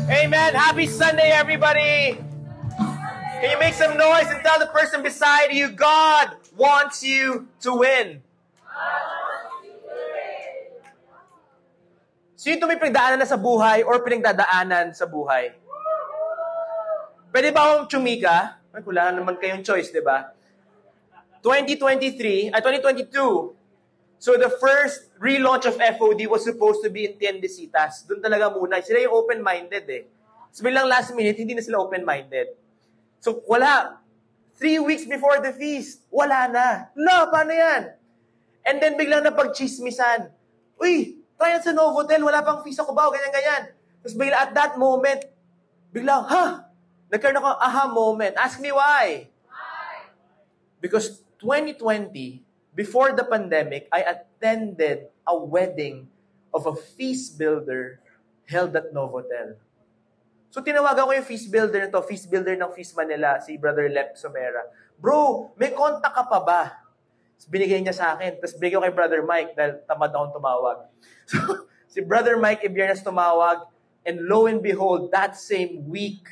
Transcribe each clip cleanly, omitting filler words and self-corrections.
Amen. Happy Sunday, everybody. Can you make some noise and tell the person beside you, God wants you to win. Sino may pinagdaanan na sa buhay or pinagdadaanan sa buhay? Pwede ba akong tsumika? Ay, wala naman kayong choice, di ba? 2022, so the first relaunch of FOD was supposed to be in Tiendesitas. Doon talaga muna. Sila yung open-minded eh. So bilang last minute, hindi na sila open-minded. So wala. 3 weeks before the feast, wala na. No, paano yan? And then biglang napag-chismisan. Uy, try sa Novotel, wala pang feast ako ba? Ganyan-ganyan. Tapos bigla at that moment, biglang, nagkaroon ako aha moment. Ask me why. Because 2020, before the pandemic, I attended a wedding of a feast builder held at Novotel. So tinawagan ko yung feast builder nito, feast builder ng Feast Manila, si Brother Lep Somera. Bro, may contact ka pa ba? Tapos binigay niya sa akin. Tapos binigay ko kay Brother Mike dahil tamad akong tumawag. So si Brother Mike Ibiernes tumawag, and lo and behold, that same week,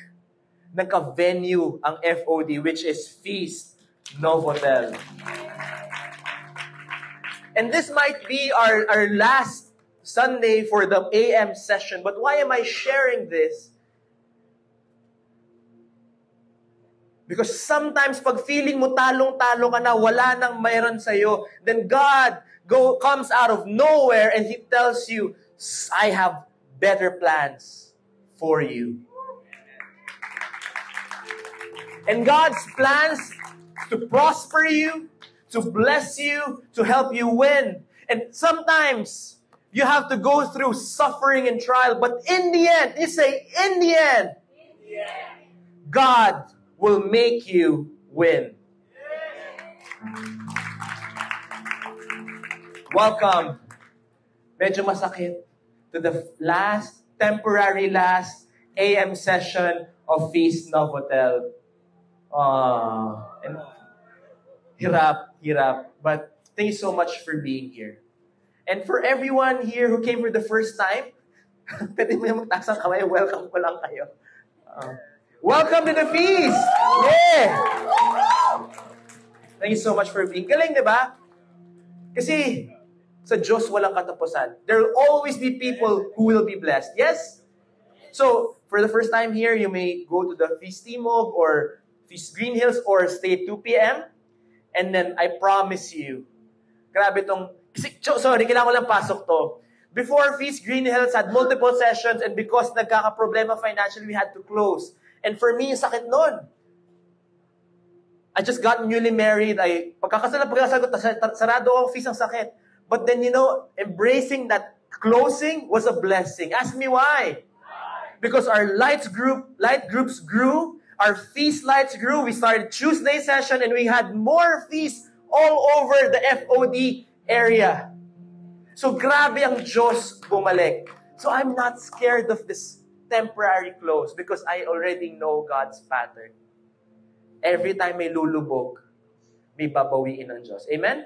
nagka-venue ang FOD, which is Feast Novotel. And this might be our last Sunday for the AM session. But why am I sharing this? Because sometimes pag feeling mo talong-talo ka na, wala nang mayroon sa'yo, then God comes out of nowhere and He tells you, I have better plans for you. And God's plans to prosper you, to bless you, to help you win. And sometimes you have to go through suffering and trial, but in the end, you say, in the end, God will make you win. Welcome. Medyo masakit to the temporary last AM session of Feast Novotel. And hirap. But thank you so much for being here. And for everyone here who came for the first time, pwede mo yung magtaas ang kamay, welcome ko lang kayo. Welcome to the feast! Yeah! Thank you so much for being. Galing, di ba? Kasi sa Diyos walang katapusan. There will always be people who will be blessed. Yes? So, for the first time here, you may go to the Feast Timog or Feast Green Hills or stay 2 p.m. And then, I promise you, grabe tong, sorry, kailangan ko lang pasok to. Before Feast Green Hills had multiple sessions and because nagkaka-problema financially, we had to close. And for me, sakit nun. I just got newly married. Pagkakasal, sarado ang feast ang sakit. But then, embracing that closing was a blessing. Ask me why. Because our light groups grew, our feast lights grew. We started Tuesday session and we had more feasts all over the FOD area. So grabe ang Diyos bumalik. So I'm not scared of this temporary close because I already know God's pattern. Every time may lulubog, may babawiin ng Diyos. Amen?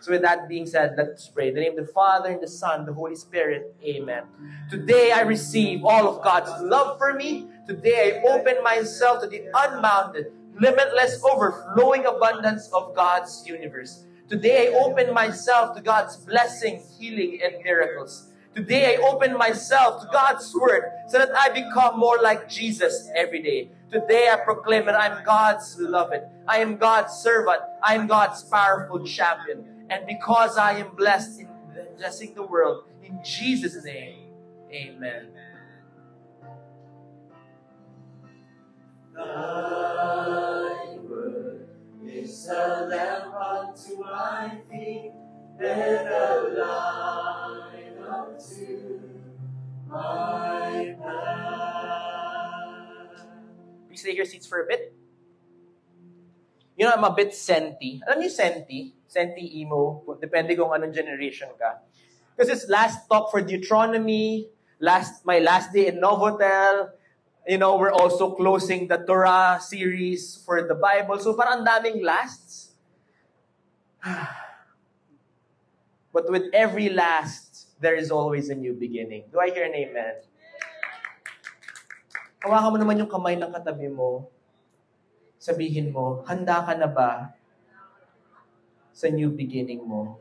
So with that being said, let's pray. In the name of the Father, and the Son, and the Holy Spirit. Amen. Today I receive all of God's love for me. Today I open myself to the unbounded, limitless, overflowing abundance of God's universe. Today I open myself to God's blessing, healing, and miracles. Today I open myself to God's Word so that I become more like Jesus every day. Today I proclaim that I'm God's beloved. I am God's servant. I am God's powerful champion. And because I am blessed in blessing the world, in Jesus' name, amen. Thy word is a lamp unto my feet and a light unto my path. Please take your seats for a bit. You know, I'm a bit senti. Alam niyo senti? Senti emo. Depende kung anong generation ka. Because it's last talk for Deuteronomy, my last day in Novotel. You know, we're also closing the Torah series for the Bible. So parang ang daming lasts. But with every last, there is always a new beginning. Do I hear an amen? Hawakan mo naman yung kamay ng katabi mo. Sabihin mo, handa ka na ba sa new beginning mo?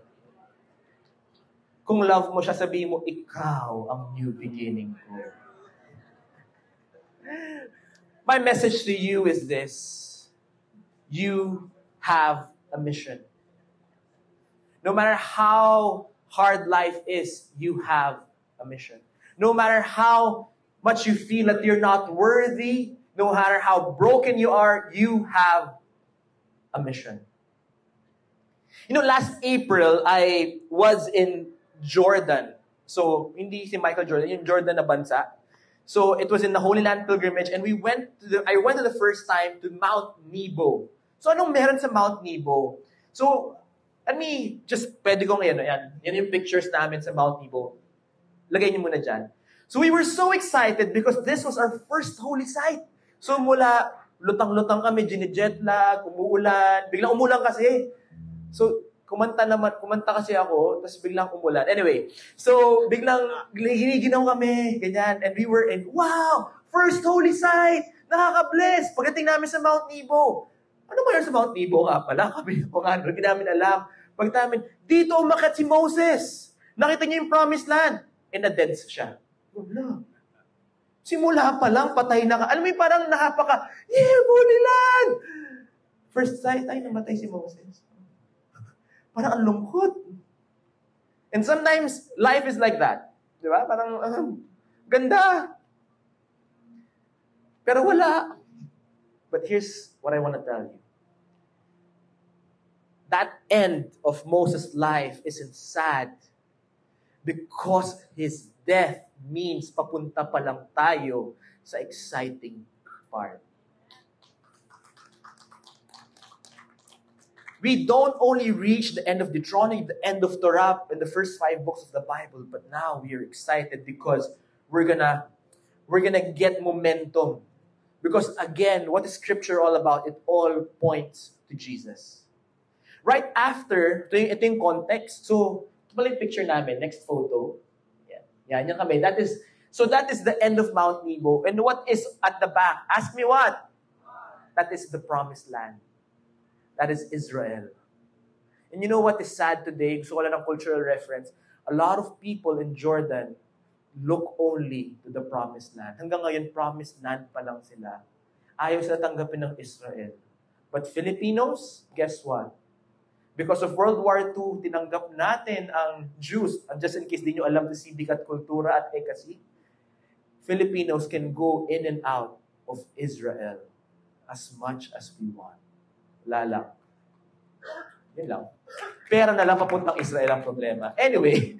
Kung love mo siya, sabihin mo, ikaw ang new beginning ko. My message to you is this. You have a mission. No matter how hard life is, you have a mission. No matter how much you feel that you're not worthy, no matter how broken you are, you have a mission. You know, last April, I was in Jordan. So, hindi si Michael Jordan, yung Jordan na bansa. So, it was in the Holy Land pilgrimage and I went to the first time to Mount Nebo. So, anong meron sa Mount Nebo? So, pwede kong yan yung pictures namin sa Mount Nebo. Lagay niyo muna dyan. So we were so excited because this was our first holy site. So mula lutang-lutang kami, jet lag, umuulan, biglang umulan kasi. So kumanta kasi ako, tapos biglang umulan. Anyway, so biglang giniginaw kami, ganyan, and we were in, wow, first holy site, nakaka-bless. Pagdating namin sa Mount Nebo, ano ba yun sa Mount Nebo nga pala? Kami kung ano, hindi namin alam. Pagdating namin, dito umakyat si Moses. Nakita niya yung promised land. And na-dense siya. Wala. Simula pa lang, patay na ka. Alam mo yung parang Holy Land! First sight, namatay si Moses. Parang ang lungkot. And sometimes, life is like that. Di ba? Parang, ganda. Pero wala. But here's what I want to tell you. That end of Moses' life isn't sad because his death means papunta pa lang tayo sa exciting part. We don't only reach the end of Deuteronomy, the end of Torah, and the first 5 books of the Bible, but now we are excited because we're gonna get momentum. Because again, what is Scripture all about? It all points to Jesus. Right after, ito yung context. So, ito pala yung picture namin. Next photo. Yan kami. That is the end of Mount Nebo. And what is at the back? Ask me what? That is the promised land. That is Israel. And you know what is sad today? Gusto ko lang ng cultural reference. A lot of people in Jordan look only to the promised land. Hanggang ngayon, promised land pa lang sila. Ayaw sila tanggapin ng Israel. But Filipinos, guess what? Because of World War II, tinanggap natin ang Jews. And just in case di nyo alam si Civic at Kultura at Ekasi, Filipinos can go in and out of Israel as much as we want. Wala lang. Yun lang. Pera na lang papuntang Israel ang problema. Anyway,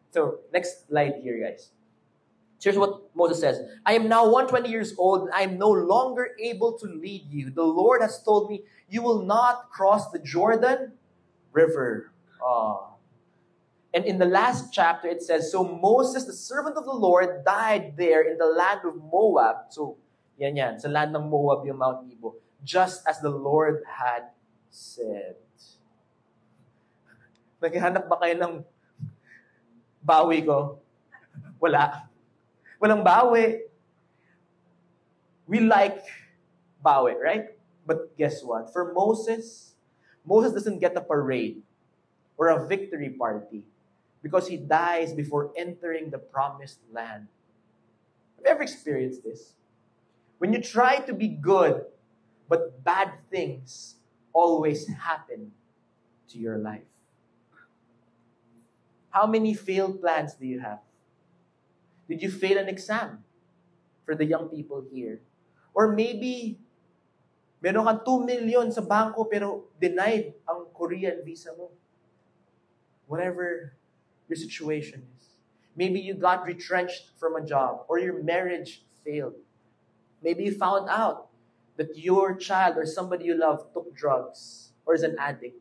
so next slide here, guys. Here's what Moses says. I am now 120 years old, and I am no longer able to lead you. The Lord has told me, you will not cross the Jordan River. And in the last chapter, it says, so Moses, the servant of the Lord, died there in the land of Moab. So, yan. Sa land ng Moab yung Mount Nebo. Just as the Lord had said. Naghahanap ba kayo ng bawi ko? Wala. Walang bawi. We like bawi, right? But guess what? For Moses doesn't get a parade or a victory party because he dies before entering the promised land. Have you ever experienced this? When you try to be good, but bad things always happen to your life. How many failed plans do you have? Did you fail an exam? For the young people here. Or maybe, meron kang 2 million sa bangko pero denied ang Korean visa mo. Whatever your situation is. Maybe you got retrenched from a job or your marriage failed. Maybe you found out that your child or somebody you love took drugs or is an addict.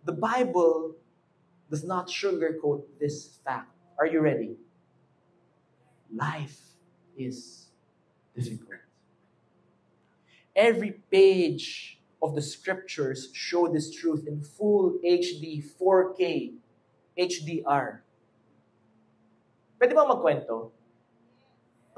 The Bible does not sugarcoat this fact. Are you ready? Life is difficult. Every page of the scriptures show this truth in full HD, 4K, HDR. Pwede ba magkwento?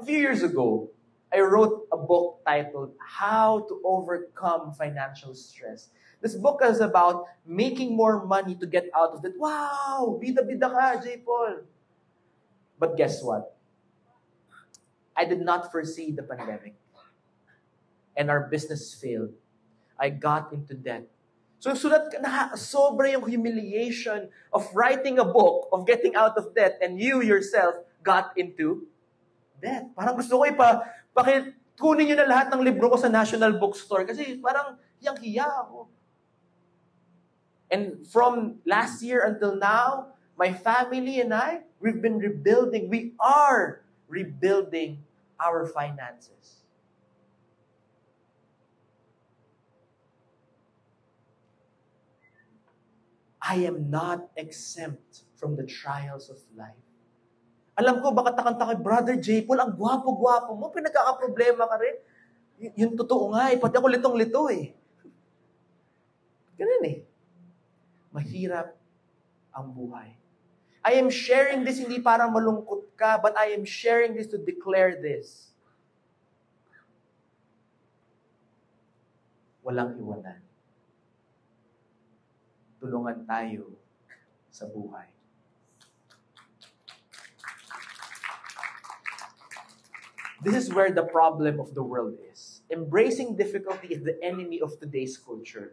A few years ago, I wrote a book titled How to Overcome Financial Stress. This book is about making more money to get out of debt. Wow! Bida-bida ka, J. Paul. But guess what? I did not foresee the pandemic. And our business failed. I got into debt. So sobra yung humiliation of writing a book, of getting out of debt, and you yourself got into debt. Parang gusto ko kunin nyo na lahat ng libro ko sa National Bookstore kasi parang hiyang-hiya ako. And from last year until now, my family and I, we've been rebuilding. We are rebuilding our finances. I am not exempt from the trials of life. Alam ko, baka takanta kay Brother J. Paul, ang gwapo-gwapo mo, pinagkakaproblema ka rin. Yung totoo nga pati ako litong-lito Ganun Mahirap ang buhay. I am sharing this hindi para malungkot ka, but I am sharing this to declare this. Walang iwanan. Tulungan tayo sa buhay. This is where the problem of the world is. Embracing difficulty is the enemy of today's culture.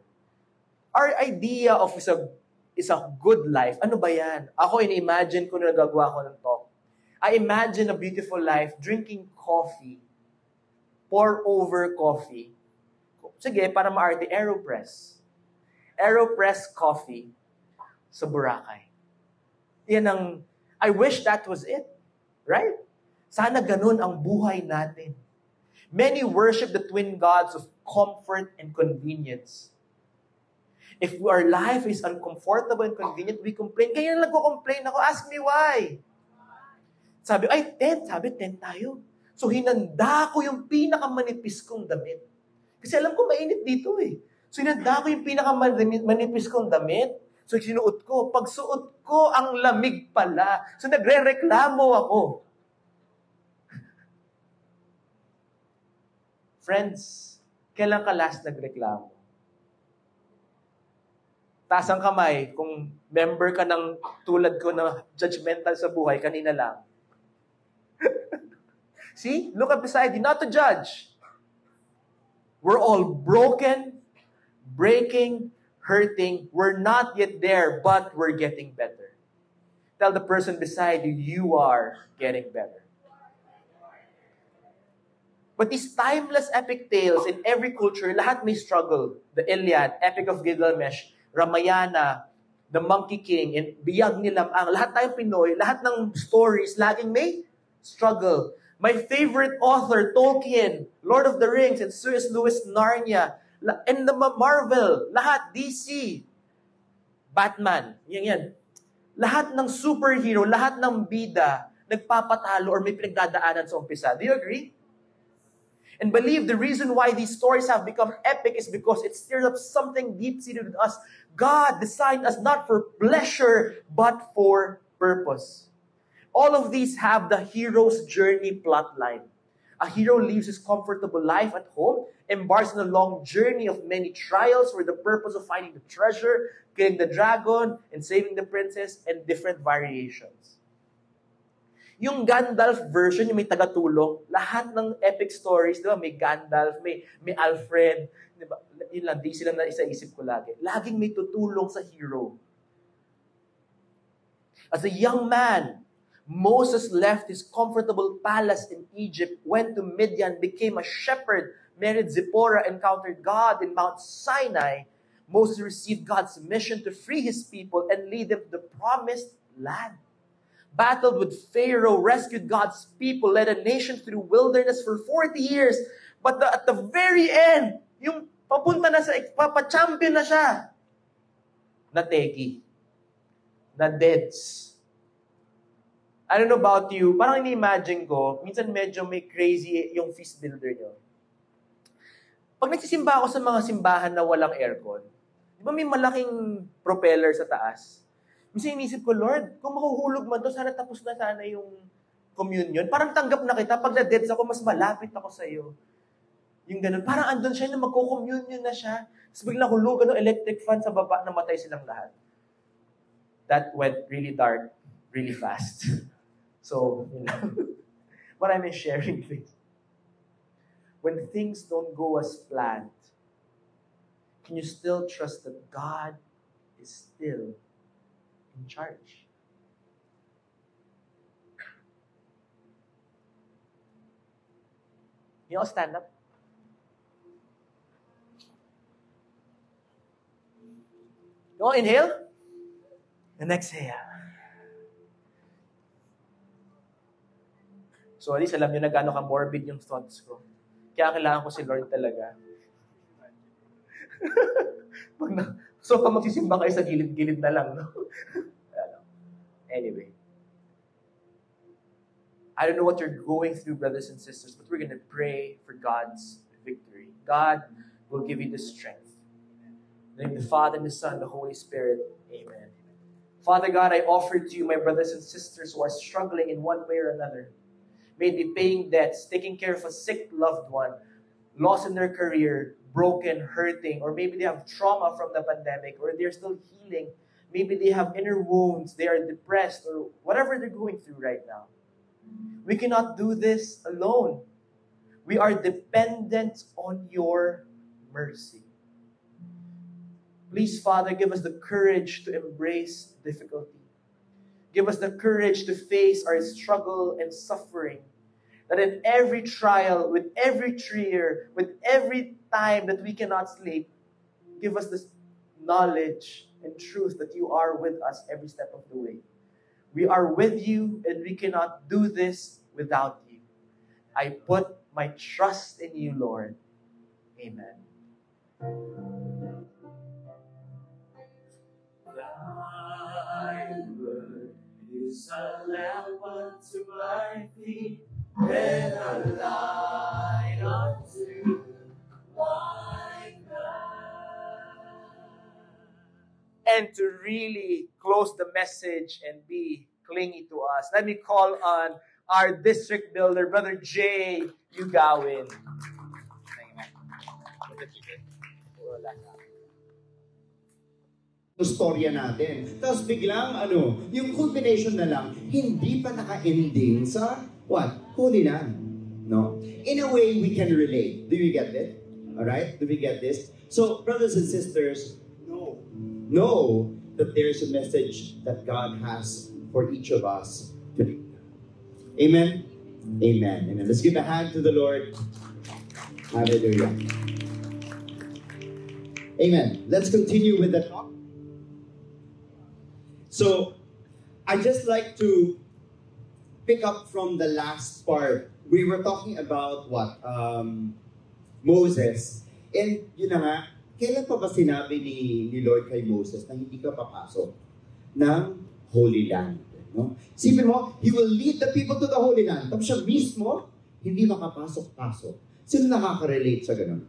Our idea of is a good life, ano ba yan? Ako, in-imagine ko na nagagawa ko ng talk. I imagine a beautiful life, drinking coffee, pour over coffee. Sige, para maarte, AeroPress. AeroPress coffee sa Boracay. I wish that was it. Right? Sana ganun ang buhay natin. Many worship the twin gods of comfort and convenience. If our life is uncomfortable and convenient, we complain. Kaya nagko-complain ako, ask me why. Sabi 10 tayo. So hinanda ko yung pinakamanipis kong damit. Kasi alam ko mainit dito So hinanda ko yung pinakamanipis kong damit. So sinuot ko. Pag suot ko, ang lamig pala. So nagre-reklamo ako. Friends, kailan ka last nagreklamo? Taas ang kamay kung member ka ng tulad ko na judgmental sa buhay, kanina lang. See? Look up beside you, not to judge. We're all broken, breaking, hurting. We're not yet there, but we're getting better. Tell the person beside you, you are getting better. But these timeless epic tales in every culture, lahat may struggle. The Iliad, Epic of Gilgamesh, Ramayana, The Monkey King, and Biyag ni Lamang. Lahat tayong Pinoy, lahat ng stories, laging may struggle. My favorite author, Tolkien, Lord of the Rings, and C.S. Lewis, Narnia, and the Marvel, lahat, DC, Batman, yan. Lahat ng superhero, lahat ng bida, nagpapatalo or may pinagdadaanan sa umpisa. Do you agree? And believe the reason why these stories have become epic is because it stirs up something deep-seated in us. God designed us not for pleasure, but for purpose. All of these have the hero's journey plotline. A hero lives his comfortable life at home, embarks on a long journey of many trials for the purpose of finding the treasure, killing the dragon, and saving the princess, and different variations. Yung Gandalf version, yung may tagatulong, lahat ng epic stories, di ba? May Gandalf, may Alfred, di ba? Yun lang, di sila na isa-isip ko lagi. Laging may tutulong sa hero. As a young man, Moses left his comfortable palace in Egypt, went to Midian, became a shepherd, married Zipporah, encountered God in Mount Sinai. Moses received God's mission to free his people and lead them to the promised land. Battled with Pharaoh, rescued God's people, led a nation through wilderness for 40 years. But at the very end, yung papunta na sa, papa-champion na siya. Nateki. Na-deads. I don't know about you, parang ini-imagine ko, minsan medyo may crazy yung feast builder nyo. Pag nagsisimba ako sa mga simbahan na walang aircon, di ba may malaking propeller sa taas? Minsan inisip ko, Lord, kung mahuhulog man to, sana tapos na sana yung communion, parang tanggap na kita. Pag na-deads ako, mas malapit ako sa iyo. Yung ganun. Parang andun siya na magko-communion na siya. Tapos biglang hulugan ng electric fan sa baba, namatay silang lahat. That went really dark, really fast. So, what I'm sharing this. When things don't go as planned, can you still trust that God is still in charge? You all stand up. You all inhale and exhale. So at least alam nyo na gaano ka-morbid yung thoughts ko. Kaya kailangan ko si Lord talaga. So kung magsisimba kayo sa gilid-gilid na lang, no? Anyway. I don't know what you're going through, brothers and sisters, but we're going to pray for God's victory. God will give you the strength. In the name of the Father, and the Son, and the Holy Spirit. Amen. Father God, I offer to you my brothers and sisters who are struggling in one way or another. Maybe paying debts, taking care of a sick loved one, lost in their career, broken, hurting, or maybe they have trauma from the pandemic, or they're still healing. Maybe they have inner wounds, they are depressed, or whatever they're going through right now. We cannot do this alone. We are dependent on your mercy. Please, Father, give us the courage to embrace difficulty. Give us the courage to face our struggle and suffering. That in every trial, with every tear, with every time that we cannot sleep, give us this knowledge and truth that you are with us every step of the way. We are with you and we cannot do this without you. I put my trust in you, Lord. Amen. Thy word is a lamp unto my feet and a light unto my path. And to really close the message and be clingy to us, let me call on our district builder, Brother Jay Ugawin. Storya natin. Tapos biglang, yung culmination na lang, hindi pa naka-ending sa, what? Holy Land. No? In a way, we can relate. Do you get it? Alright? Do we get this? So, brothers and sisters, know that there's a message that God has for each of us today. Amen? Amen. Amen. Let's give a hand to the Lord. Hallelujah. Amen. Let's continue with the talk. So, I just like to pick up from the last part. We were talking about what? Moses. And yun na nga, kailan pa ba sinabi ni Lord kay Moses na hindi ka papasok ng Holy Land? No? Sipin mo, He will lead the people to the Holy Land. Tapos siya mismo, hindi makapasok-pasok. Sino nakaka-relate sa ganun?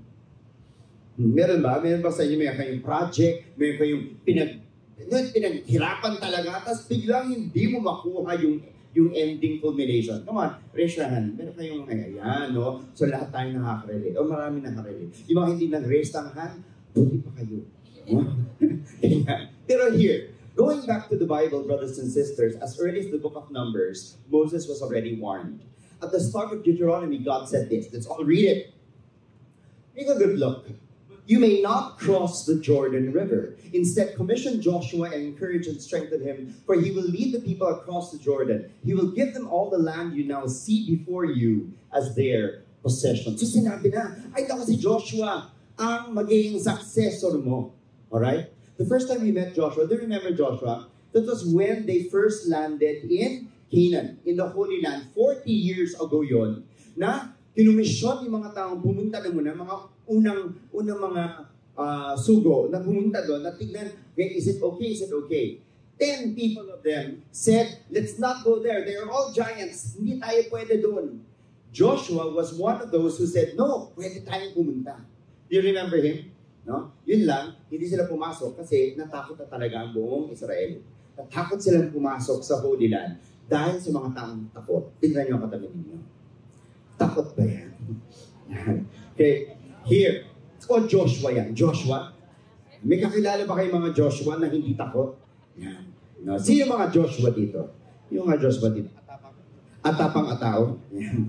Meron ba? Meron ba sa inyo, meron kayong project, meron kayong pinaghirapan talaga, tapos biglang hindi mo makuha yung ending culmination. Come on, raise your hand. Meron kayong ayan, no? So lahat tayo nakaka-relate. O marami nakaka-relate. Yung mga hindi nag-raise ng hand, buti pa kayo. Pero here, going back to the Bible, brothers and sisters, as early as the book of Numbers, Moses was already warned. At the start of Deuteronomy, God said this. Let's all read it. Take a good look. You may not cross the Jordan River. Instead, commission Joshua and encourage and strengthen him, for he will lead the people across the Jordan. He will give them all the land you now see before you as their possession. So sinabi na, ay ako si Joshua ang magiging successor mo. Alright? The first time we met Joshua, do you remember Joshua? That was when they first landed in Canaan, in the Holy Land. 40 years ago yon, na kinumisyon yung mga taong pumunta na muna, mga unang mga sugo na pumunta doon, na tignan, is it okay? 10 people of them said, let's not go there. They are all giants. Hindi tayo pwede doon. Joshua was one of those who said, no, pwede tayong pumunta. Do you remember him? No? Yun lang, hindi sila pumasok kasi natakot na talaga ang buong Israel. Natakot silang pumasok sa Holy Land. Dahil sa mga taong takot. Tingnan niyo ang katabi ninyo. Takot ba yan? Okay, here. O Joshua yan. Joshua. May kakilala ba kayo mga Joshua na hindi takot? Yan. No? Sino yung mga Joshua dito? Yung mga Joshua dito. Atapang atao. Yan.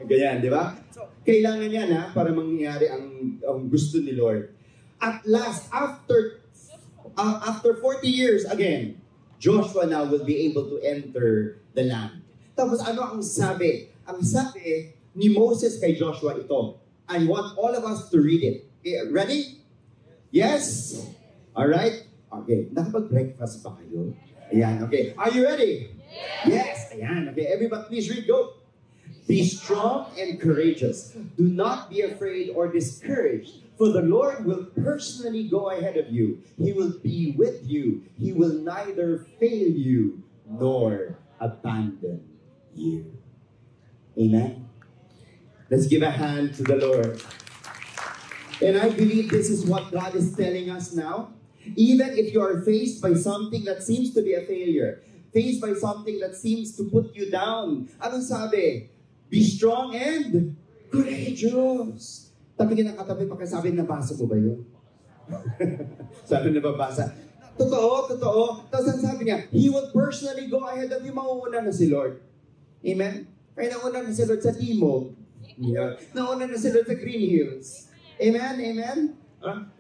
Ganyan, di ba? So, kailangan yan para mangyari ang gusto ni Lord. At last, after 40 years again, Joshua now will be able to enter the land. Tapos ano ang sabi? Ang sabi ni Moses kay Joshua ito. I want all of us to read it. Okay, ready? Yes? Alright? Okay, nakapag-breakfast pa kayo? Ayan, okay. Are you ready? Yes! Ayan, okay. Everybody please read, go. Be strong and courageous. Do not be afraid or discouraged, for the Lord will personally go ahead of you. He will be with you. He will neither fail you nor abandon you. Amen? Let's give a hand to the Lord. And I believe this is what God is telling us now. Even if you are faced by something that seems to be a failure, faced by something that seems to put you down, anong sabi? Be strong and courageous. Tapigin ang katabi pa sabi, nabasa ko ba yun? Sabi nababasa. Totoo. Tapos ang sabi niya, He will personally go ahead of you. Mauuna na si Lord. Amen? Kaya nauna na si Lord sa Timog. Yeah. Nauna na si Lord sa Green Hills. Amen? Amen?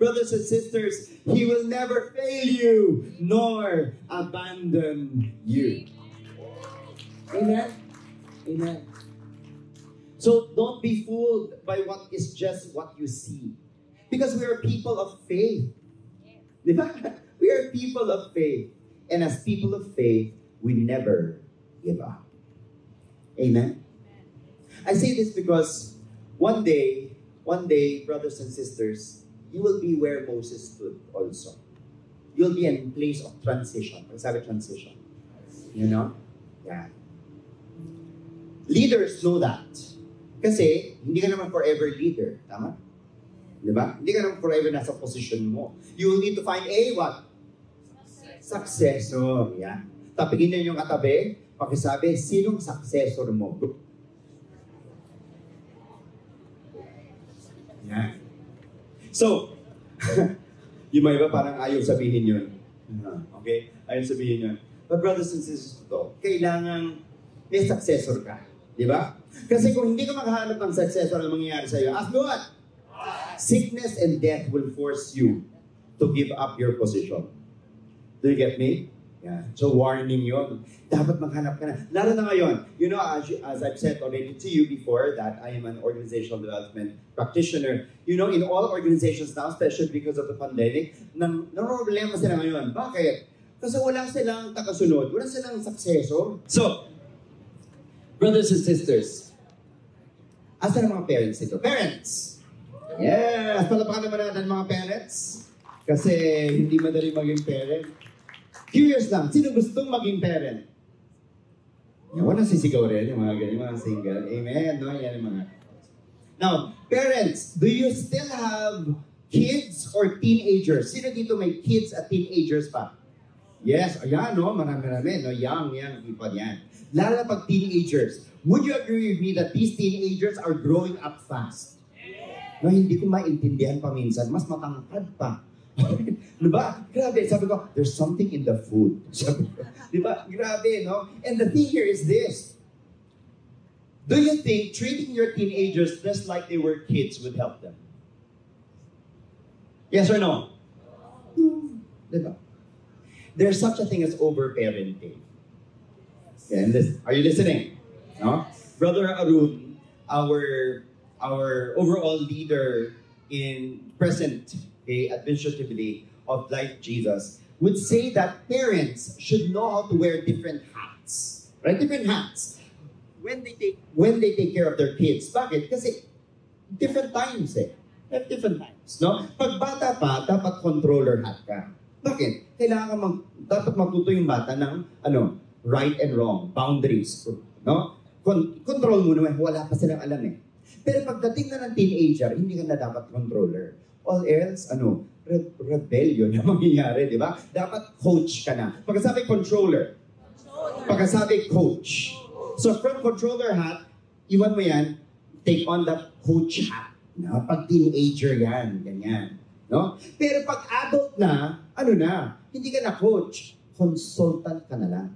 Brothers and sisters, He will never fail you nor abandon you. Amen? Amen. So don't be fooled by what is just what you see. Because we are people of faith. We are people of faith. And as people of faith, we never give up. Amen? I say this because one day, brothers and sisters, you will be where Moses stood also. You'll be in place of transition. Let's have a transition. You know? Yeah. Leaders know that. Kasi, hindi ka naman forever leader. Tama? Di ba? Hindi ka naman forever nasa position mo. You will need to find a what? Successor. Yeah. Tapigin niyo yung katabi. Pakisabi, sinong successor mo? Yeah. So, yung mga iba parang ayaw sabihin yun. Okay? Ayaw sabihin yun. But brothers and sisters, kailangan may successor ka. Di ba? Kasi kung hindi ka makahanap ng successor ang mangyayari sa'yo, ask God, sickness and death will force you to give up your position. Do you get me? Yeah. So warning yun. Dapat maghanap ka na. Lalo na ngayon, you know, as I've said already to you before, that I am an organizational development practitioner. You know, in all organizations now, especially because of the pandemic, problema sila ngayon. Bakit? Kasi wala silang takasunod, wala silang successor. So, brothers and sisters, asan ang mga parents ito? Parents! Yes! Palapakan naman natin mga parents. Kasi hindi madali maging parent. Curious lang, sino gustong maging parent? Wala sisigaw rin, yung mga ganyan, mga single. Amen, no? Yan yung mga... Now, parents, do you still have kids or teenagers? Sino dito may kids at teenagers pa? Yes, ayan, no? Marami, no? Young people yan. Lalo na pag teenagers. Would you agree with me that these teenagers are growing up fast? No, hindi ko maintindihan pa minsan. Mas matangkad pa. Diba? Grabe, sabi ko, there's something in the food. Sabi ko, diba? Grabe, no? And the thing here is this. Do you think treating your teenagers just like they were kids would help them? Yes or no? Diba? There's such a thing as over-parenting. Yeah, are you listening? No? Brother Arun, our overall leader in present administratively of Life Jesus, would say that parents should know how to wear different hats. Right? Different hats. When they take care of their kids. Bakit? Kasi different times At different times. No? Pag bata pa, dapat controller hat ka. Bakit? Kailangan dapat matuto yung bata ng right and wrong, boundaries. No? Control mo naman, wala pa silang alam Pero pagdating na ng teenager, hindi ka na dapat controller. All else, rebellion na mangyayari, di ba? Dapat coach ka na. Pagkasabi controller, Pagkasabi, coach. So from controller hat, iwan mo yan, take on that coach hat. No? Pag teenager yan, ganyan. No? Pero pag adult na, ano na, hindi ka na coach, consultant ka na lang.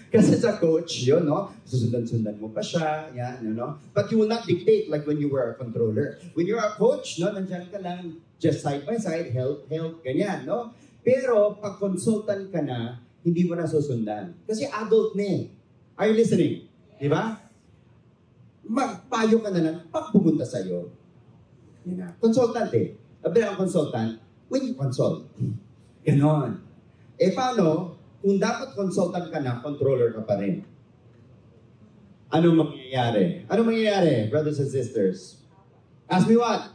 Kasi sa coach, yun, no? Susundan-sundan mo pa siya, yan, you know? But you will not dictate like when you were a controller. When you're a coach, no, nandiyan ka lang, just side by side, help, ganyan, no? Pero pag consultant ka na, hindi mo na susundan. Kasi adult na eh. Are you listening? Di ba? Magpayo ka na lang pag pumunta sa'yo. Yan na. Consultant eh. Sabi ang consultant, when you consult. Ganon. Eh paano? Kung dapat consultant ka na, controller ka pa rin. Anong mangyayari? Anong mangyayari, brothers and sisters? Ask me what?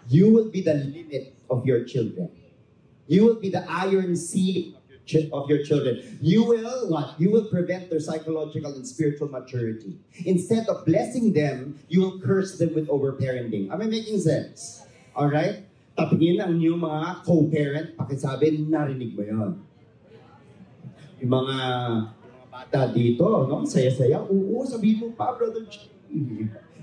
You will be the limit of your children. You will be the iron ceiling of your children. You will what? You will prevent their psychological and spiritual maturity. Instead of blessing them, you will curse them with overparenting. Am I making sense? Alright? Tapingin ang inyong mga co-parent, pakisabi, narinig mo yun. Yung mga bata dito, no? Saya-saya. Oo, sabihin mo pa, brother.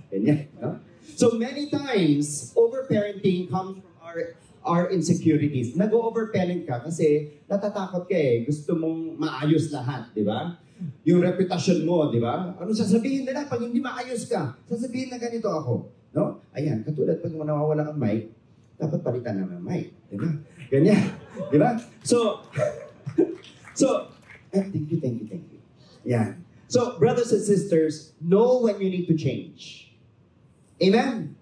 Ganyan, no? So many times, overparenting comes from our insecurities. Nag-overparent ka kasi natatakot ka eh. Gusto mong maayos lahat, di ba? Yung reputasyon mo, di ba? Ano sasabihin nila pag hindi maayos ka? Sasabihin na ganito ako. No? Ayan, katulad pag nawawala ang mic, dapat palitan naman ang mic. Di ba? Ganyan. Di ba? So, thank you. Yeah. So, brothers and sisters, know when you need to change. Amen?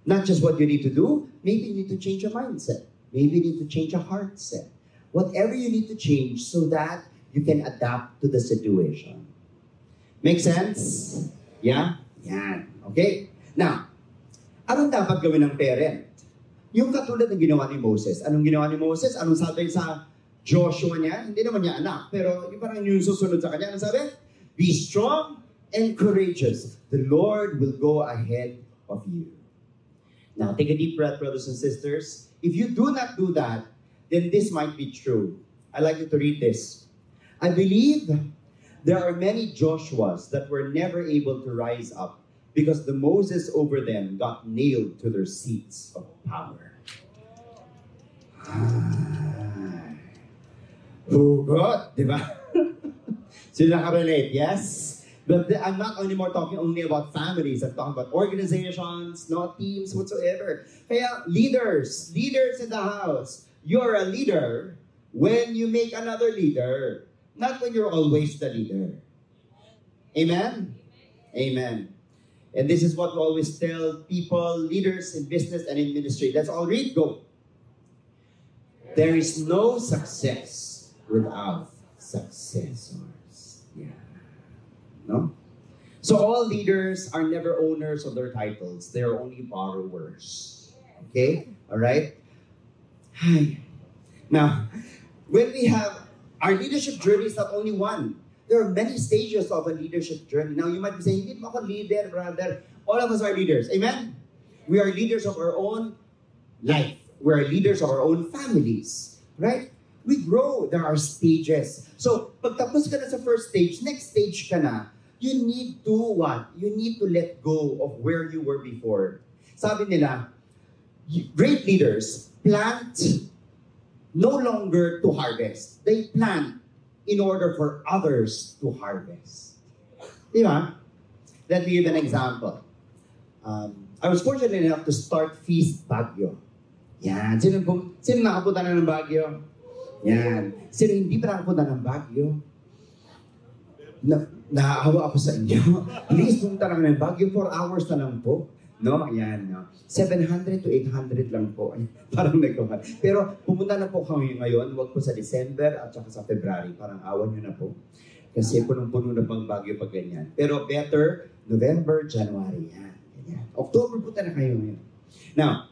Not just what you need to do, maybe you need to change your mindset. Maybe you need to change your heart set. Whatever you need to change so that you can adapt to the situation. Make sense? Yeah? Yan. Okay? Now, anong dapat gawin ng parent? Yung katulad ng ginawa ni Moses. Anong ginawa ni Moses? Anong sabi sa Joshua niya? Hindi naman niya anak, pero yung parang yung susunod sa kanya. Anong sabi? Be strong and courageous. The Lord will go ahead of you. Now, take a deep breath, brothers and sisters. If you do not do that, then this might be true. I'd like you to read this. I believe there are many Joshuas that were never able to rise up because the Moses over them got nailed to their seats of power. Hugot, di ba? Sila nakarelate, yes? But I'm not anymore talking only about families. I'm talking about organizations, not teams, whatsoever. Kaya leaders in the house. You're a leader when you make another leader, not when you're always the leader. Amen? Amen. And this is what we always tell people, leaders in business and in ministry. Let's all read, go. There is no success without successors. Yeah. No? So all leaders are never owners of their titles. They are only borrowers. Okay? All right? Now, when we have our leadership journey is not only one. There are many stages of a leadership journey. Now, you might be saying, hindi mo ako leader, brother. All of us are leaders. Amen? We are leaders of our own life. We are leaders of our own families. Right? We grow. There are stages. So, pag tapos ka na sa first stage, next stage ka na, you need to what? You need to let go of where you were before. Sabi nila, great leaders plant no longer to harvest. They plant in order for others to harvest. Di ba? Let me give an example. I was fortunate enough to start Feast Baguio. Yan. Sino nakapunta na ng Baguio? Yan. Sino hindi pa nakapunta ng Baguio? Naahawa ako sa inyo. Please, punta lang ng Baguio. 4 hours na lang po. No? Ayan. No? 700 to 800 lang po. Ay, parang nagkawal. Pero pumunta na po kami ngayon. Huwag po sa December at saka sa February. Parang awan nyo na po. Kasi punong-puno na pang Baguio pag ganyan. Pero better, November, January. Yan. Ganyan. October, punta na kayo ngayon. Now,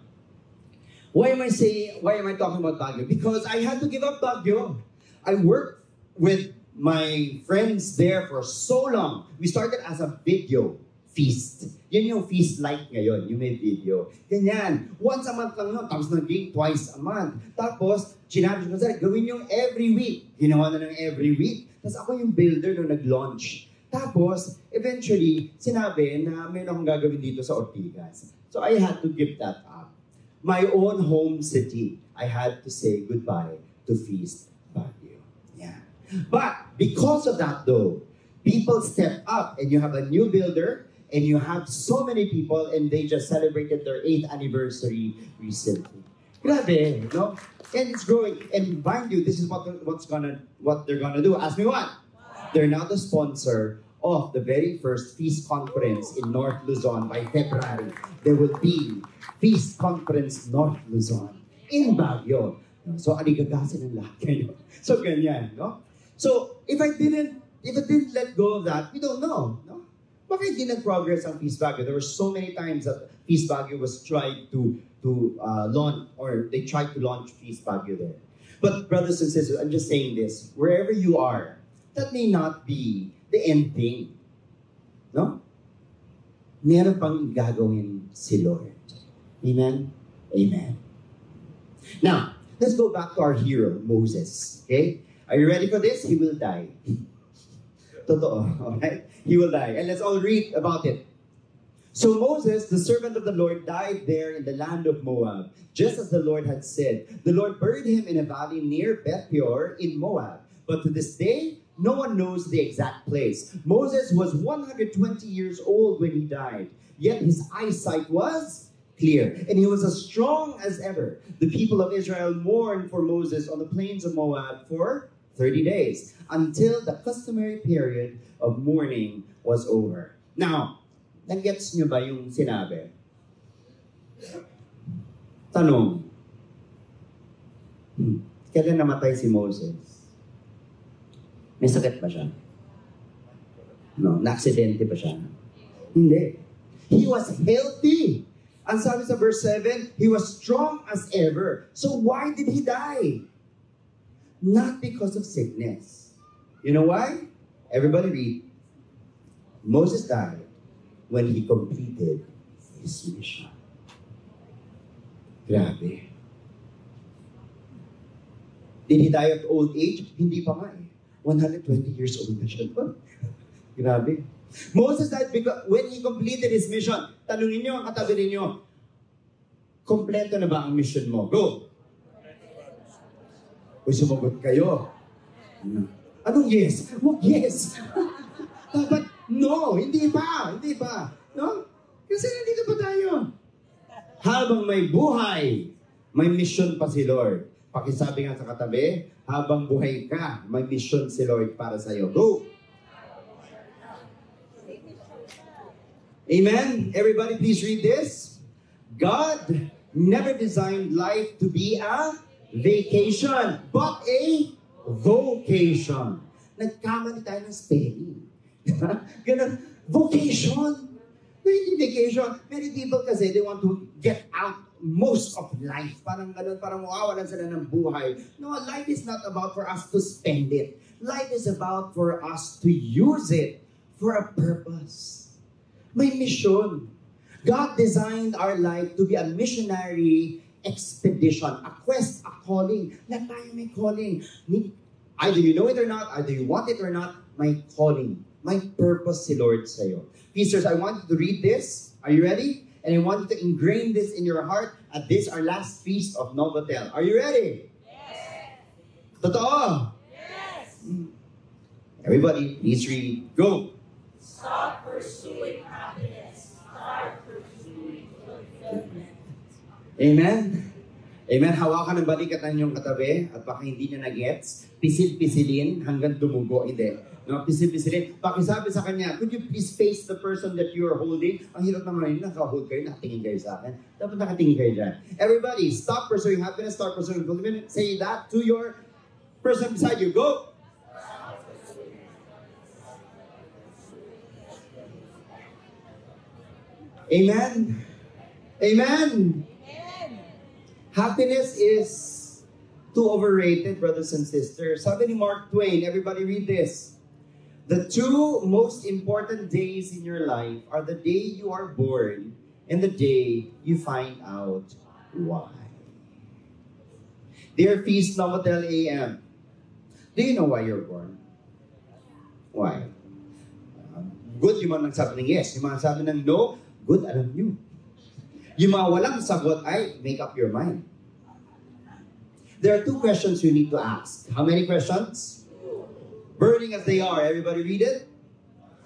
why am I talking about Baguio? Because I had to give up Baguio. I worked with my friends there for so long. We started as a video feast. Yan yung feast like ngayon, yung may video. Ganyan. Once a month lang nun, tapos naging twice a month. Tapos, sinabi ko sa gawin yung every week. Ginawa na ng every week. Tapos ako yung builder nung nag-launch. Tapos, eventually, sinabi na mayroon akong gagawin dito sa Ortigas. So I had to give that up. My own home city, I had to say goodbye to Feast Baguio. Yeah. But because of that though, people step up and you have a new builder and you have so many people and they just celebrated their 8th anniversary recently. Grabe, no? And it's growing. And mind you, this is what they're gonna do. Ask me what? They're now the sponsor of the very first Feast Conference in North Luzon by February. There will be Feast Conference North Luzon in Baguio. So, aligagasin ng lahat kayo. So, ganyan, no? So, if I didn't let go of that, we don't know, no? Bakit hindi nag-progress ang Feast Baguio? There were so many times that Feast Baguio was tried to launch, or they tried to launch Feast Baguio there. But brothers and sisters, I'm just saying this, wherever you are, that may not be the end thing. No? Meron pang gagawin si Lord. Amen? Amen. Now, let's go back to our hero, Moses. Okay? Are you ready for this? He will die. Totoo, alright? He will die. And let's all read about it. So Moses, the servant of the Lord, died there in the land of Moab, just as the Lord had said. The Lord buried him in a valley near Beth Peor in Moab. But to this day, no one knows the exact place. Moses was 120 years old when he died, yet his eyesight was clear, and he was as strong as ever. The people of Israel mourned for Moses on the plains of Moab for 30 days, until the customary period of mourning was over. Now, nag-gets nyo ba yung sinabi? Tanong, kailan namatay si Moses? May sakit ba siya? No, na-aksidente ba siya? Hindi. He was healthy. Ang sabi sa verse 7, he was strong as ever. So why did he die? Not because of sickness. You know why? Everybody read. Moses died when he completed his mission. Grabe. Did he die of old age? Hindi pa nga eh. 120 years old na siya. Grabe. Moses died because when he completed his mission. Tanungin niyo ang katabi ninyo, kompleto na ba ang mission mo? Go! Uy, sumagot kayo. Anong yes? Huwag yes. Dapat no, hindi pa. Hindi pa. No? Kasi nandito pa tayo. Habang may buhay, may mission pa si Lord. Pakisabi nga sa katabi, habang buhay ka, may mission si Lord para sa iyo. Go! Amen? Everybody please read this. God never designed life to be a vacation, but a vocation. Nagkamali tayo ng spelling. Ganun, vocation. No, hindi vacation. Many people kasi, they want to get out most of life. Parang ganun, parang mawawalan sila ng buhay. No, life is not about for us to spend it. Life is about for us to use it for a purpose. May mission. God designed our life to be a missionary expedition, a quest, a calling. Lahat tayo may calling. Either you know it or not, either you want it or not, may calling, may purpose si Lord sa'yo. Sisters, I want you to read this. Are you ready? And I want you to ingrain this in your heart at this, our last feast of Novotel. Are you ready? Yes. Totoo? Yes. Everybody, please read. Go. Stop pursuing happiness. Start pursuing fulfillment. Amen? Amen? Hawakan ng balikat ng inyong katabi at baka hindi niya na-gets. Pisil-pisilin hanggang dumugo. Hindi. No, pisil-pisilin. Pakisabi sa kanya, could you please face the person that you are holding? Ang hirap naman yun, naka-hold kayo, nakatingin kayo sa akin. Dapat nakatingin kayo dyan. Everybody, stop pursuing happiness, start pursuing fulfillment. Say that to your person beside you. Go! Amen? Amen? Happiness is too overrated, brothers and sisters. Sabi ni Mark Twain, everybody read this. The two most important days in your life are the day you are born and the day you find out why. Dear Feast Novotel AM, do you know why you're born? Why? Good yung mga nagsabi ng yes. Yung mga nagsabi ng no, good, alam nyo. Yung mga walang sagot ay make up your mind. There are 2 questions you need to ask. How many questions? Burning as they are. Everybody read it?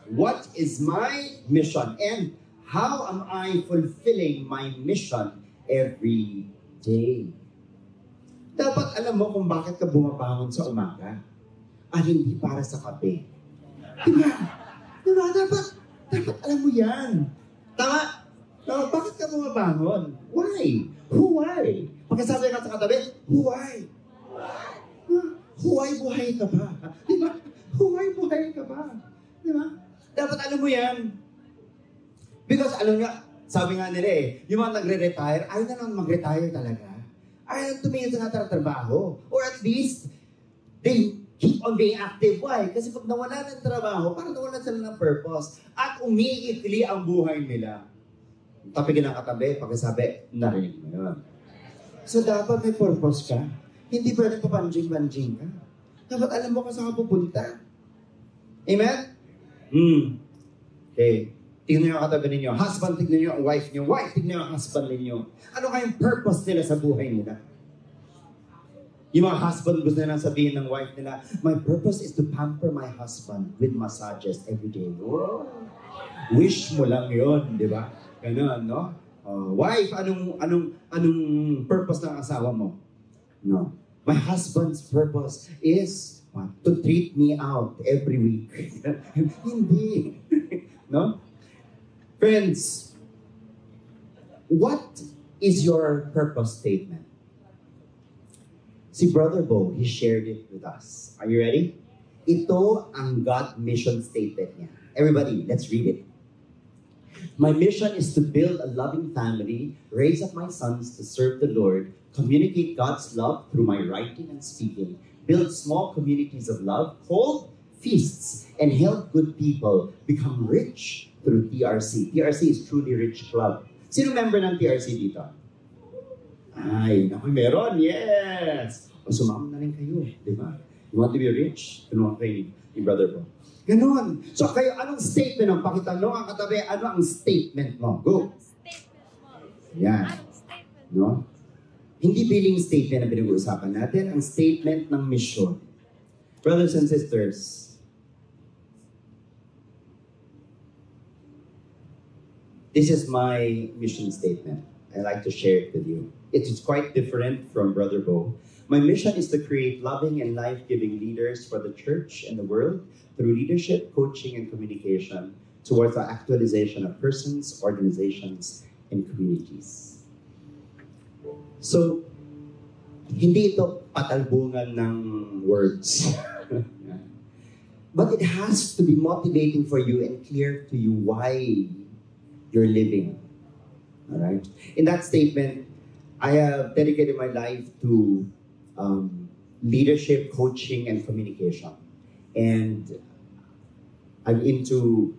What is my mission? And how am I fulfilling my mission every day? Dapat alam mo kung bakit ka bumabangon sa umaga. At hindi para sa kape. Diba? Dapat alam mo yan. Tama? Bakit ka bumabangon? Why? Why? Pagkasabi ka sa katabi, why? Why buhay ka ba? Diba? Why buhay ka ba? Diba? Dapat alam mo yan. Because alam nga, sabi nga nila yung mga nagre-retire, ayaw na lang mag-retire talaga. Ayaw tumingin sa trabaho. Or at least, they keep on being active. Why? Kasi pag nawala ng trabaho, parang nawala sila ng purpose. At umiikli ang buhay nila. Tapigin ang katabi, pagkasabi, narinig mo yun. So dapat may purpose ka. Hindi pwede papanjing-banjing ka. Dapat alam mo kung saan ka pupunta. Amen? Okay. Tignan niyo ang katabi ninyo. Husband, tignan niyo ang wife niyo. Wife, tignan niyo ang husband ninyo. Ano kayong purpose nila sa buhay nila? Yung mga husband gusto nilang sabihin ng wife nila, my purpose is to pamper my husband with massages every day. Oh, wish mo lang yun, di ba? Ganun, no? Wife, anong purpose ng asawa mo? No. My husband's purpose is to treat me out every week. Hindi. No? Friends, what is your purpose statement? Si Brother Bo, he shared it with us. Are you ready? Ito ang God mission statement niya. Everybody, let's read it. My mission is to build a loving family, raise up my sons to serve the Lord, communicate God's love through my writing and speaking, build small communities of love, hold feasts, and help good people become rich through TRC. TRC is Truly Rich Club. Sino member ng TRC dito? Ay, naku, meron, yes! O sumama na rin kayo, di ba? You want to be rich? Tulungan kayo ni Brother Bo. Ganon. So kayo, anong statement mo? Pakitanong ang katabi, ano ang statement mo? Go. Yan. No? Hindi billing statement na pinag-uusapan natin, ang statement ng mission. Brothers and sisters, this is my mission statement. I'd like to share it with you. It is quite different from Brother Bo. My mission is to create loving and life-giving leaders for the church and the world through leadership, coaching, and communication towards the actualization of persons, organizations, and communities. So, hindi ito patalbungan ng words. But it has to be motivating for you and clear to you why you're living. All right? In that statement, I have dedicated my life to leadership, coaching, and communication. And I'm into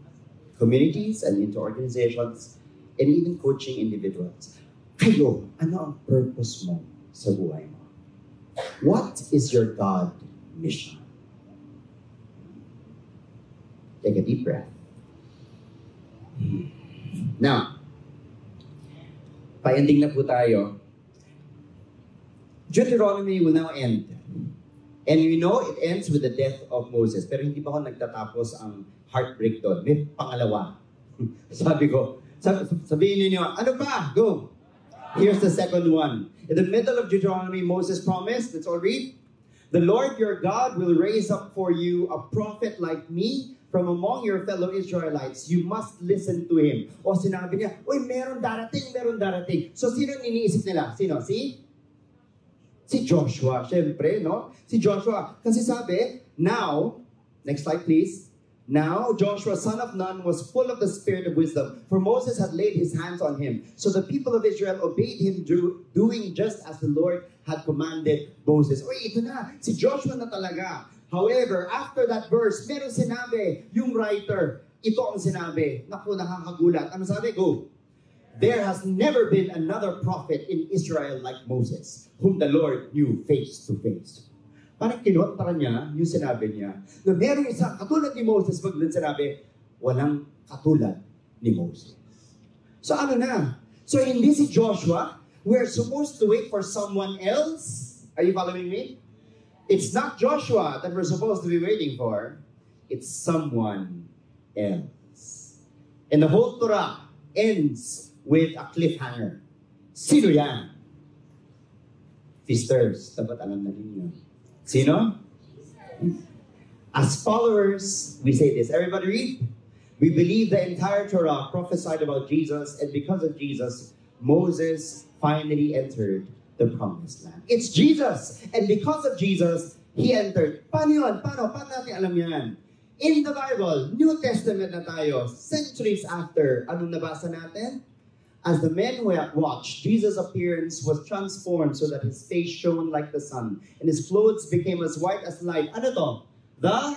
communities and into organizations and even coaching individuals. Kayo, ano ang purpose mo sa buhay mo? What is your God mission? Take a deep breath. Now, pa-ending na po tayo. Deuteronomy will now end. And we know it ends with the death of Moses. Pero hindi pa ako nagtatapos ang heartbreak doon. May pangalawa. Sabihin niyo, ano pa? Go. Here's the second one. In the middle of Deuteronomy, Moses promised, let's all read, the Lord your God will raise up for you a prophet like me from among your fellow Israelites. You must listen to him. O sinabi niya, uy, meron darating. So sino iniisip nila? Sino? Si Joshua, syempre, no? Si Joshua. Kasi sabi, now, next slide please. Now, Joshua, son of Nun, was full of the spirit of wisdom, for Moses had laid his hands on him. So the people of Israel obeyed him, doing just as the Lord had commanded Moses. Uy, ito na, si Joshua na talaga. However, after that verse, meron sinabi, yung writer, ito ang sinabi. Naku, nakakagulat. Ano sabi? Go. There has never been another prophet in Israel like Moses, whom the Lord knew face to face. Parang kinontra niya yung sinabi niya na merong isang katulad ni Moses, pag sinabi, walang katulad ni Moses. So ano na? So hindi si Joshua, we're supposed to wait for someone else. Are you following me? It's not Joshua that we're supposed to be waiting for. It's someone else. And the whole Torah ends with a cliffhanger. Sino yan? Feasters. Dapat alam na ninyo. Sino? As followers, we say this. Everybody read. We believe the entire Torah prophesied about Jesus, and because of Jesus, Moses finally entered the promised land. It's Jesus! And because of Jesus, He entered. Paano yun? Paano natin alam yan? In the Bible, New Testament na tayo, centuries after, anong nabasa natin? As the men watched, Jesus' appearance was transformed so that His face shone like the sun, and His clothes became as white as light. Ano to? The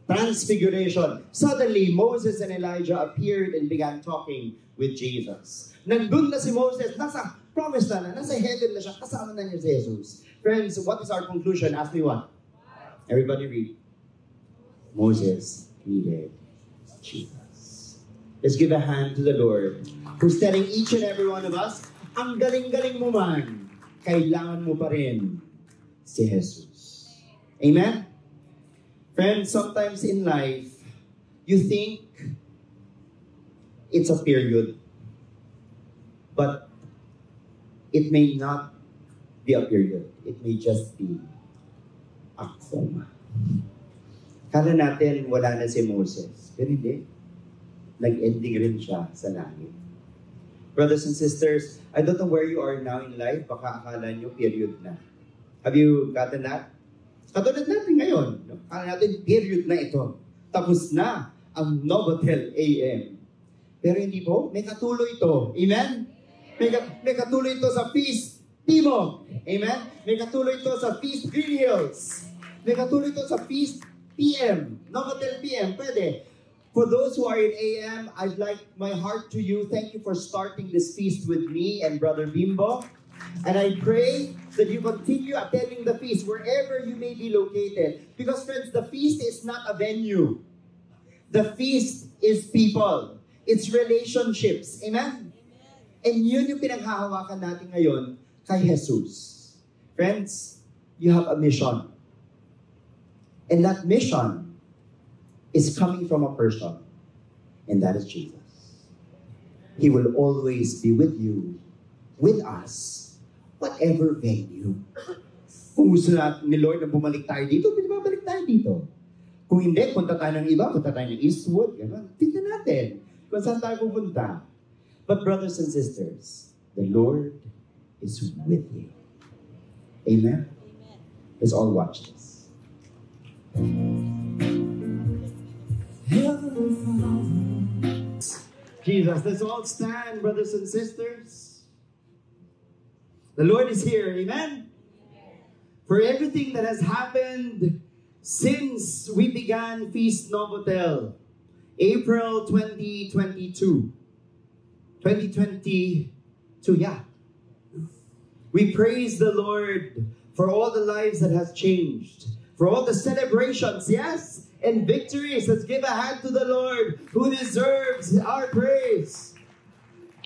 Transfiguration. Suddenly, Moses and Elijah appeared and began talking with Jesus. Nandun na si Moses, nasa promised land, nasa heaven na siya, kasama na niya si Jesus. Friends, what is our conclusion? Ask me what? Everybody read. Moses needed Jesus. Let's give a hand to the Lord, who's telling each and every one of us, ang galing-galing mo man, kailangan mo pa rin si Jesus. Amen? Friends, sometimes in life, you think it's a period, but it may not be a period. It may just be a coma. Kala natin wala na si Moses, pero hindi. Nag-ending rin siya sa langit. Brothers and sisters, I don't know where you are now in life, baka akala nyo period na. Have you gotten that? Katulad natin ngayon, no? Akala natin period na ito. Tapos na ang Novotel AM. Pero hindi po, may katuloy ito. Amen? May katuloy ito sa Feast Timog. Amen? May katuloy ito sa Feast Green Hills. May katuloy ito sa Feast PM. Novotel PM, pwede. For those who are in AM, I'd like my heart to you. Thank you for starting this feast with me and Brother Bimbo. And I pray that you continue attending the feast wherever you may be located. Because friends, the feast is not a venue. The feast is people. It's relationships. Amen? And yun yung pinaghahawakan natin ngayon kay Jesus. Friends, you have a mission. And that mission is coming from a person, and that is Jesus. He will always be with you, with us, whatever venue. Kung gusto ni Lord na bumalik tayo dito, bumalik tayo dito. Kung hindi, punta tayo ng iba, punta tayo ng Eastwood, gano'n. Tingnan natin kung saan tayo pupunta. But brothers and sisters, the Lord is with you. Amen? Let's all watch this. Jesus, let's all stand, brothers and sisters. The Lord is here, amen? For everything that has happened since we began Feast Novotel, April 2022. 2022, yeah. We praise the Lord for all the lives that has changed, for all the celebrations, yes? And victories. Let's give a hand to the Lord who deserves our praise.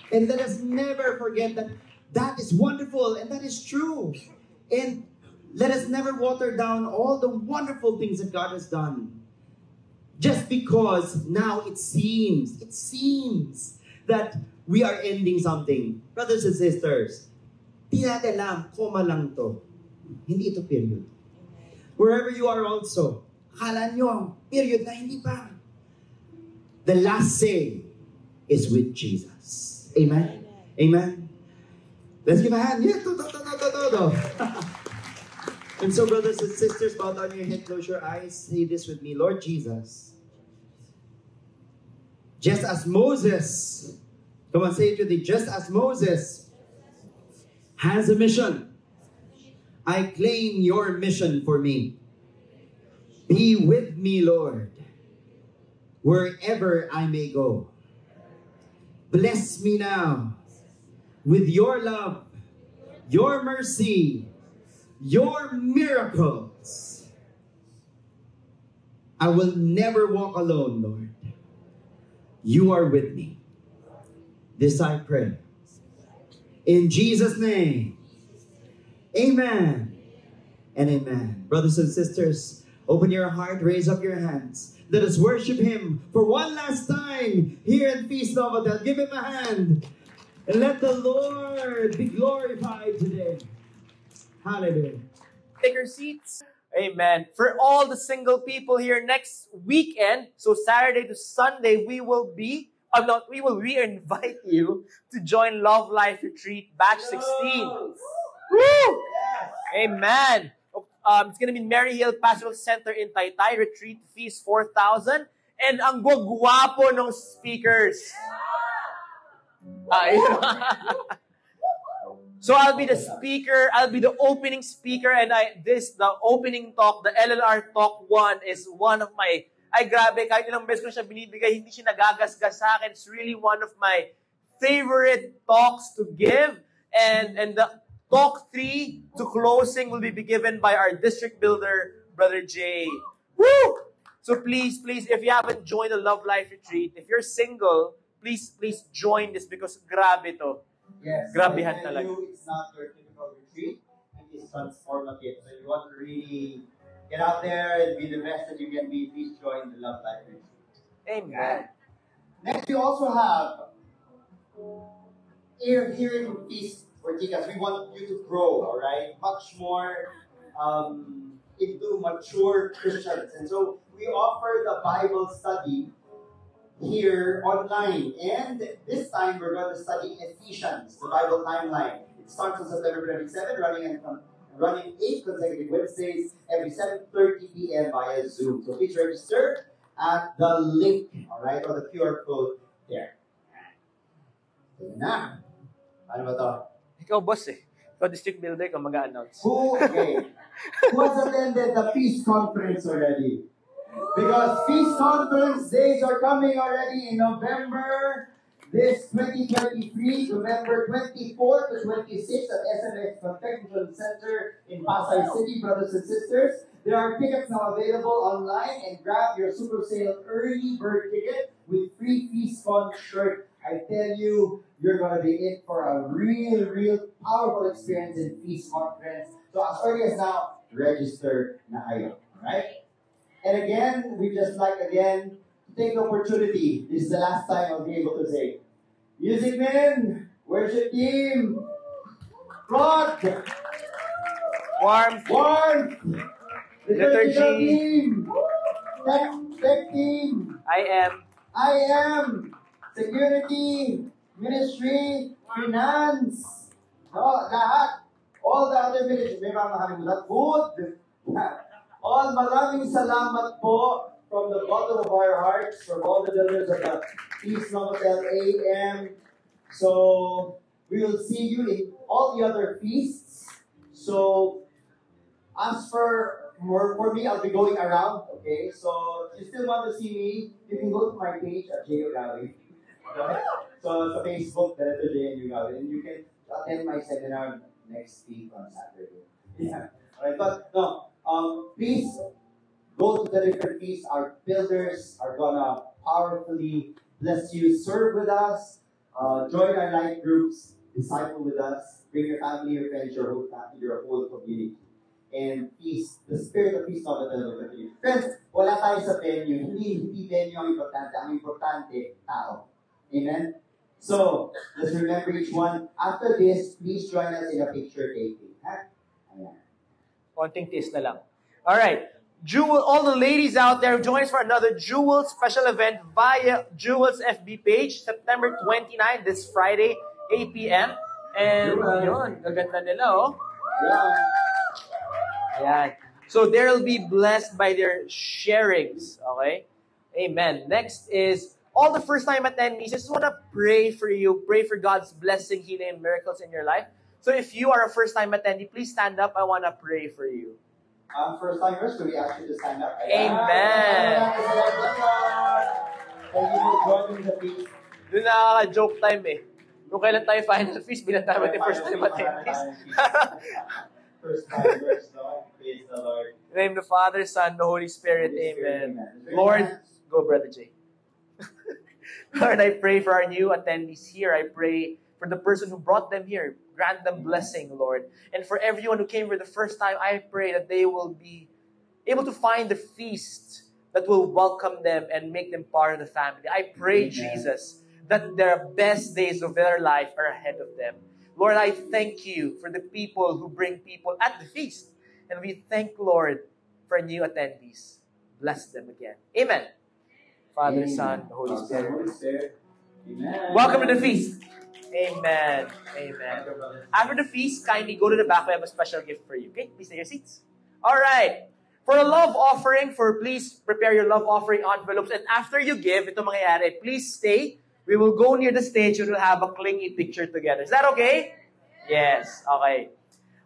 And let us never forget that that is wonderful and that is true. And let us never water down all the wonderful things that God has done. Just because now it seems that we are ending something. Brothers and sisters, di natin alam, koma lang to. Hindi ito period. Wherever you are also, akala nyo, period na, hindi pa. The last say is with Jesus. Amen? Amen? Let's give a hand. Yeah, And so, brothers and sisters, bow down your head, close your eyes, say this with me. Lord Jesus, just as Moses, come on, say it with me, just as Moses has a mission, I claim your mission for me. Be with me, Lord, wherever I may go. Bless me now with your love, your mercy, your miracles. I will never walk alone, Lord. You are with me. This I pray. In Jesus' name. Amen and amen. Brothers and sisters, open your heart, raise up your hands. Let us worship Him for one last time here in Feast Novotel. Give Him a hand. And let the Lord be glorified today. Hallelujah. Take your seats. Amen. For all the single people here next weekend, so Saturday to Sunday, we will re-invite you to join Love Life Retreat Batch 16. Woo! Amen. It's gonna be Mary Hill Pastoral Center in Taytay. Retreat fees 4,000. And ang gwapo ng speakers. So I'll be the speaker, I'll be the opening speaker, and the opening talk, the LLR Talk 1 is one of my, grabe, kahit ilang beses ko siya binibigay, hindi siya nagagasgas sa akin. It's really one of my favorite talks to give. And the talk 3 to closing will be given by our district builder, Brother Jay. Woo! So please, if you haven't joined the Love Life Retreat, if you're single, please join this because grabe to. Yes. Grabehan talaga. It's not your typical retreat. It is transformative. So you want to really get out there and be the best that you can be. Please join the Love Life Retreat. Amen. Next, we also have here in Feast Ortigas, we want you to grow, all right? Much more into mature Christians. And so we offer the Bible study here online. And this time we're going to study Ephesians, the Bible timeline. It starts on September 27, running 8 consecutive Wednesdays every 7:30 p.m. via Zoom. So please register at the link, all right, or the QR code there. Ito na. Ano ba to? Ikaw, boss eh. Ikaw, district builder, ikaw mag-a-announce. Who has attended the Peace Conference already? Because Peace Conference days are coming already in November, this 2023, November 24 to 26 at SMX Convention Center in Pasay City, brothers and sisters. There are tickets now available online and grab your super sale early bird ticket with free Peace Con shirt. I tell you, you're going to be in for a real powerful experience in Peace Conference. So as early as now, register na kayo. Alright? And again, we just like to take the opportunity. This is the last time I'll be able to say, music men, worship team, prod, Warmth, liturgical liturgy, team, tech team, I am, security, ministry, finance, no, lahat, all the other ministries, may mga nakalimutan, food, all maraming salamat po from the bottom of our hearts, from all the builders of the Feast Novotel AM. So, we will see you in all the other feasts. So, as for me, I'll be going around, okay? So, if you still want to see me, you can go to my page at J. Ugawi. Okay? So, sa Facebook, Director J. Ugawi. And you can attend my seminar next week on Saturday. Yeah. Alright, but no, please go to the different feasts. Our builders are gonna powerfully bless you. Serve with us. Join our life groups. Disciple with us. Bring your family, your friends, your whole family, your whole community. And peace, the spirit of peace of the continue. Friends, wala tayo sa venue. Hindi venue ang importante. Ang importante, tao. Amen? So, let's remember each one. After this, please join us in a picture taking. Ha? Ayan. konting taste na lang. Alright. Jewel, all the ladies out there, join us for another Jewel special event via Jewel's FB page, September 29, this Friday, 8 p.m. And yun, gaganda nila, oh. Ayan. So they'll be blessed by their sharings, okay? Amen. Next is all the first-time attendees. I just want to pray for you. Pray for God's blessing, healing, and miracles in your life. So if you are a first-time attendee, please stand up. I want to pray for you. First-timers, do we ask you to stand up? Amen. Thank you for joining the feast. Doon nakaka-joke time eh. Kung kailan tayo final feast, bilang tayo natin first-time attendees. First time, verse Lord. Praise the Lord. In the name of the Father, Son, the Holy Spirit. Holy Spirit, Amen. amen. Lord, go, Brother Jay. Lord, I pray for our new attendees here. I pray for the person who brought them here. Grant them blessing, Lord. And for everyone who came for the first time, I pray that they will be able to find the feast that will welcome them and make them part of the family. I pray, Jesus, that their best days of their life are ahead of them. Lord, I thank you for the people who bring people at the feast. And we thank, Lord, for new attendees. Bless them again. Amen. Father, Son, the Holy Spirit. Amen. Welcome to the feast. Amen. Amen. After the feast, kindly go to the back. We have a special gift for you. Okay? Please take your seats. All right. For a love offering, please prepare your love offering envelopes. And after you give, ito mangyayari, please stay. We will go near the stage and we'll have a clingy picture together. Is that okay? Yes. Okay.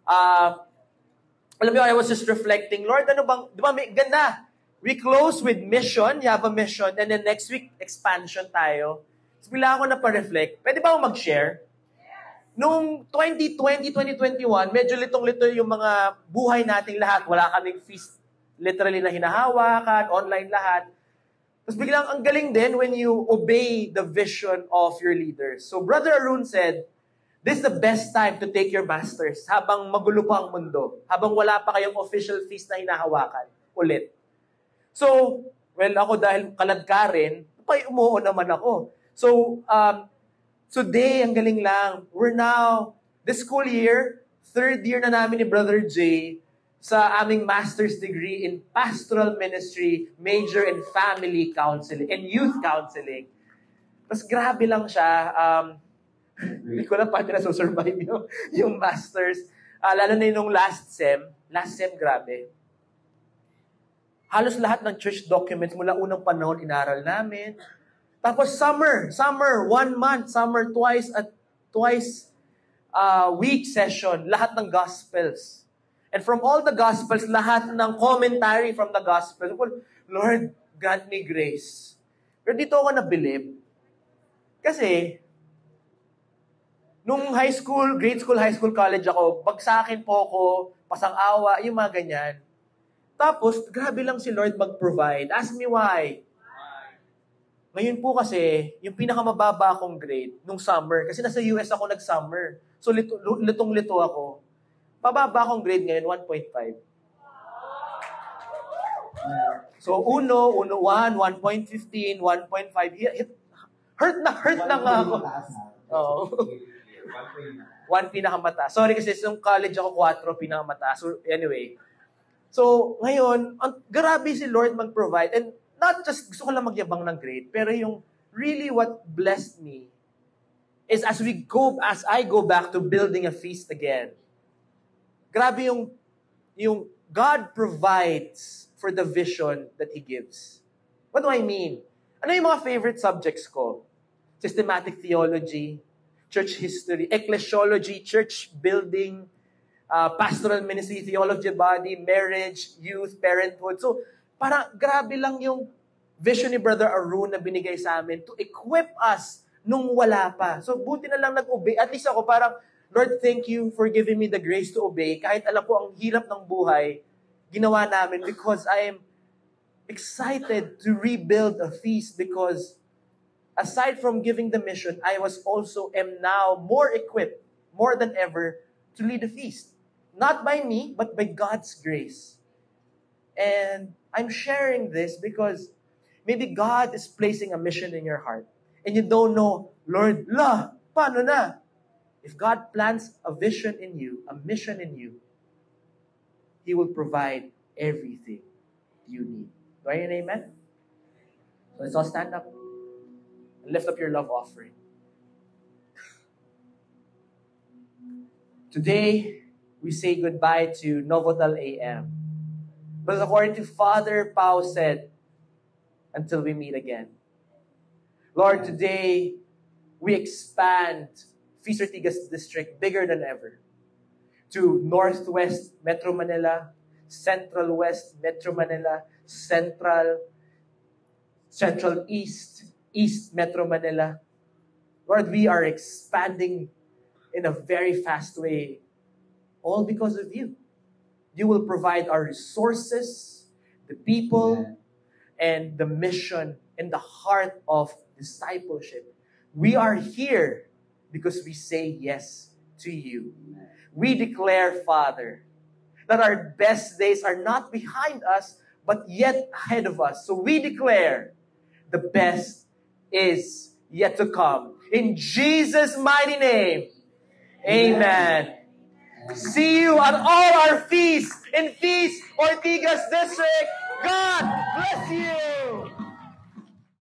Alam mo, I was just reflecting, Lord, ano bang, di ba, ganda. We close with mission. You have a mission. And then next week, expansion tayo. So, bila ako na pa-reflect. Pwede ba ako mag-share? Noong 2020, 2021, medyo litong-lito yung mga buhay nating lahat. Wala kaming feast literally na hinahawakan, online lahat. Tapos biglang ang galing din when you obey the vision of your leaders. So Brother Arun said, this is the best time to take your masters habang magulo pa ang mundo. Habang wala pa kayong official feast na hinahawakan. Ulit. So, well, ako dahil kaladkarin, umuo naman ako. So, today, ang galing lang. We're now, this school year, third year na namin ni Brother Jay sa aming master's degree in pastoral ministry, major in family counseling, and youth counseling. Tapos grabe lang siya. Hindi ko lang paano nasusurvive yung master's. Lalo na yung last sem. Last sem, grabe. Halos lahat ng church documents mula unang panahon inaral namin. Tapos summer, 1 month, summer twice week session, lahat ng gospels. And from all the gospels, lahat ng commentary from the gospels. Lord, grant me grace. Pero dito ako nabilib. Kasi, nung high school, grade school, high school, college ako, bagsakin po ako, pasang-awa, yung mga ganyan. Tapos, grabe lang si Lord mag-provide. Ask me why. Ngayon po kasi, yung pinakamababa akong grade, nung summer, kasi nasa US ako nag-summer. So, litong-lito ako. Pababa akong grade ngayon, 1.5. So, 1, 1.15, 1.5. Hurt na nga ako. Oo. 1 pinakamataas. Sorry kasi nung college ako, 4 pinakamataas. So, anyway. So, ngayon, grabe si Lord mag-provide. And not just, gusto ko lang magyabang ng grade, pero yung really what blessed me is as I go back to building a feast again. Grabe yung God provides for the vision that He gives. What do I mean? Ano yung mga favorite subjects ko? Systematic theology, church history, ecclesiology, church building, pastoral ministry, theology of body, marriage, youth, parenthood. So, parang grabe lang yung vision ni Brother Arun na binigay sa amin to equip us nung wala pa. So, buti na lang nag-obey. At least ako parang, Lord, thank you for giving me the grace to obey. Kahit alam ko ang hirap ng buhay, ginawa namin because I am excited to rebuild a feast because aside from giving the mission, I am now more equipped, more than ever, to lead a feast. Not by me, but by God's grace. And I'm sharing this because maybe God is placing a mission in your heart. And you don't know, Lord, paano na? If God plants a vision in you, a mission in you, He will provide everything you need. Do I hear an amen? So let's all stand up and lift up your love offering. Today, we say goodbye to Novotel AM. But according to Father Pao said, until we meet again. Lord, today, we expand Feast Ortigas District bigger than ever to Northwest Metro Manila, Central West Metro Manila, Central East Metro Manila. Lord, we are expanding in a very fast way, all because of you. You will provide our resources, the people, and the mission and the heart of discipleship. We are here because we say yes to you. We declare, Father, that our best days are not behind us, but yet ahead of us. So we declare the best is yet to come. In Jesus' mighty name, amen. See you at all our feasts in Feast Ortigas District. God bless you.